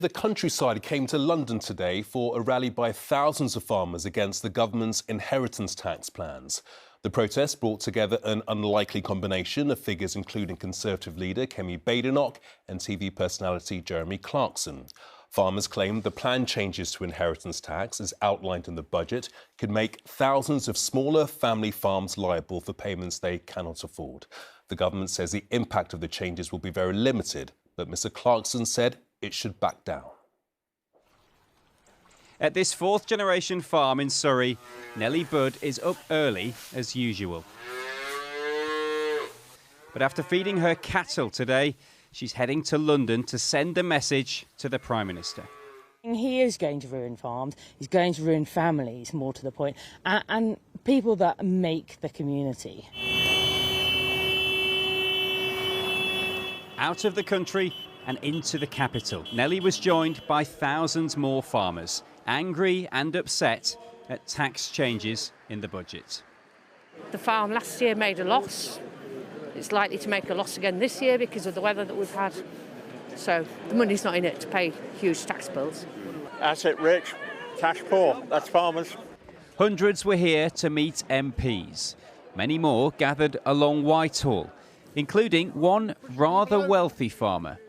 The countryside came to London today for a rally by thousands of farmers against the government's inheritance tax plans. The protest brought together an unlikely combination of figures including Conservative leader Kemi Badenoch and TV personality Jeremy Clarkson. Farmers claim the planned changes to inheritance tax, as outlined in the budget, could make thousands of smaller family farms liable for payments they cannot afford. The government says the impact of the changes will be very limited, but Mr Clarkson said it should back down. At this fourth-generation farm in Surrey, Nellie Budd is up early as usual. But after feeding her cattle today, she's heading to London to send a message to the Prime Minister. He is going to ruin farms, he's going to ruin families, more to the point, and people that make the community. Out of the country and into the capital, Nellie was joined by thousands more farmers, angry and upset at tax changes in the budget. The farm last year made a loss. It's likely to make a loss again this year because of the weather that we've had. So the money's not in it to pay huge tax bills. Asset rich, cash poor, that's farmers. Hundreds were here to meet MPs. Many more gathered along Whitehall, including one rather wealthy farmer.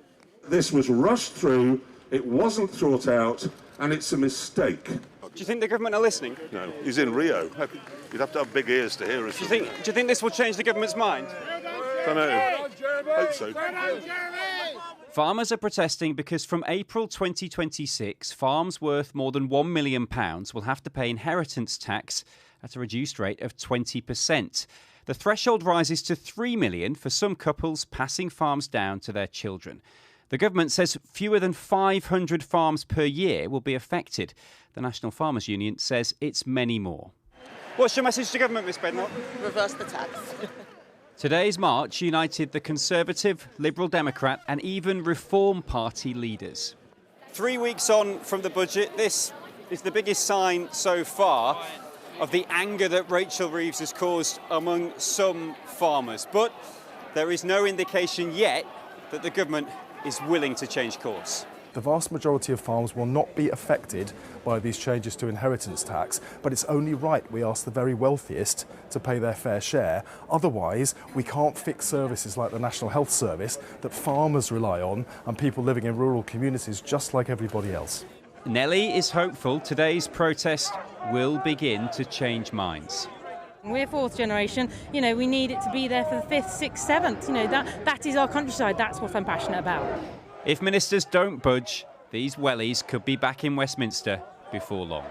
This was rushed through, it wasn't thought out, and it's a mistake. Do you think the government are listening? No, he's in Rio. You'd have to have big ears to hear us. Do you think this will change the government's mind? Don't know. Hope so. Farmers are protesting because from April 2026, farms worth more than £1 million will have to pay inheritance tax at a reduced rate of 20%. The threshold rises to £3 million for some couples passing farms down to their children. The government says fewer than 500 farms per year will be affected. The National Farmers Union says it's many more. What's your message to government, Ms Badenoch? Reverse the tax. Today's march united the Conservative, Liberal Democrat and even Reform Party leaders. 3 weeks on from the budget, this is the biggest sign so far of the anger that Rachel Reeves has caused among some farmers. But there is no indication yet that the government is willing to change course. The vast majority of farms will not be affected by these changes to inheritance tax, but it's only right we ask the very wealthiest to pay their fair share. Otherwise, we can't fix services like the National Health Service that farmers rely on and people living in rural communities just like everybody else. Nellie is hopeful today's protest will begin to change minds. We're fourth generation, we need it to be there for the fifth, sixth, seventh. That is our countryside, that's what I'm passionate about. If ministers don't budge, these wellies could be back in Westminster before long.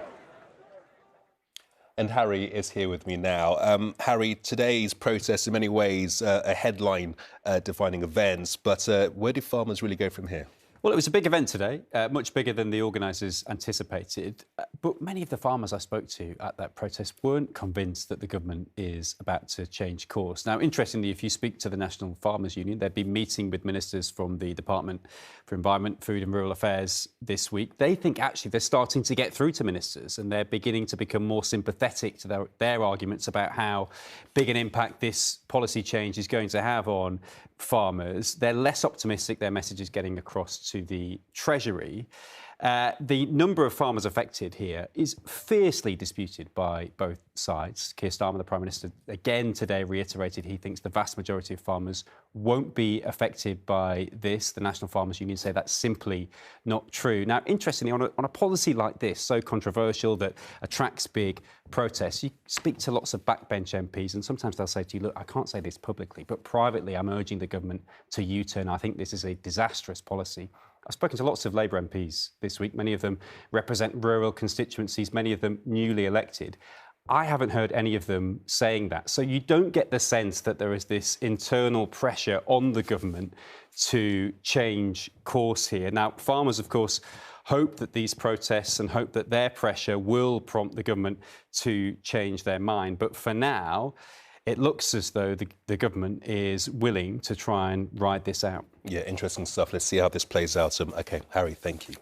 And Harry is here with me now. Harry, today's protest in many ways a headline defining events, but where do farmers really go from here? Well, it was a big event today, much bigger than the organisers anticipated. But many of the farmers I spoke to at that protest weren't convinced that the government is about to change course. Now, interestingly, if you speak to the National Farmers Union, they've been meeting with ministers from the Department for Environment, Food and Rural Affairs this week. They think actually they're starting to get through to ministers and they're beginning to become more sympathetic to their arguments about how big an impact this policy change is going to have on farmers. They're less optimistic their message is getting across to the Treasury. The number of farmers affected here is fiercely disputed by both sides. Keir Starmer, the Prime Minister, again today reiterated he thinks the vast majority of farmers won't be affected by this. The National Farmers Union say that's simply not true. Now, interestingly, on a policy like this, so controversial that attracts big protests, you speak to lots of backbench MPs and sometimes they'll say to you, look, I can't say this publicly, but privately I'm urging the government to U-turn. I think this is a disastrous policy. I've spoken to lots of Labour MPs this week. Many of them represent rural constituencies, many of them newly elected. I haven't heard any of them saying that. So you don't get the sense that there is this internal pressure on the government to change course here. Now, farmers, of course, hope that these protests and hope that their pressure will prompt the government to change their mind. But for now, it looks as though the government is willing to try and ride this out. Yeah, interesting stuff. Let's see how this plays out. OK, Harry, thank you.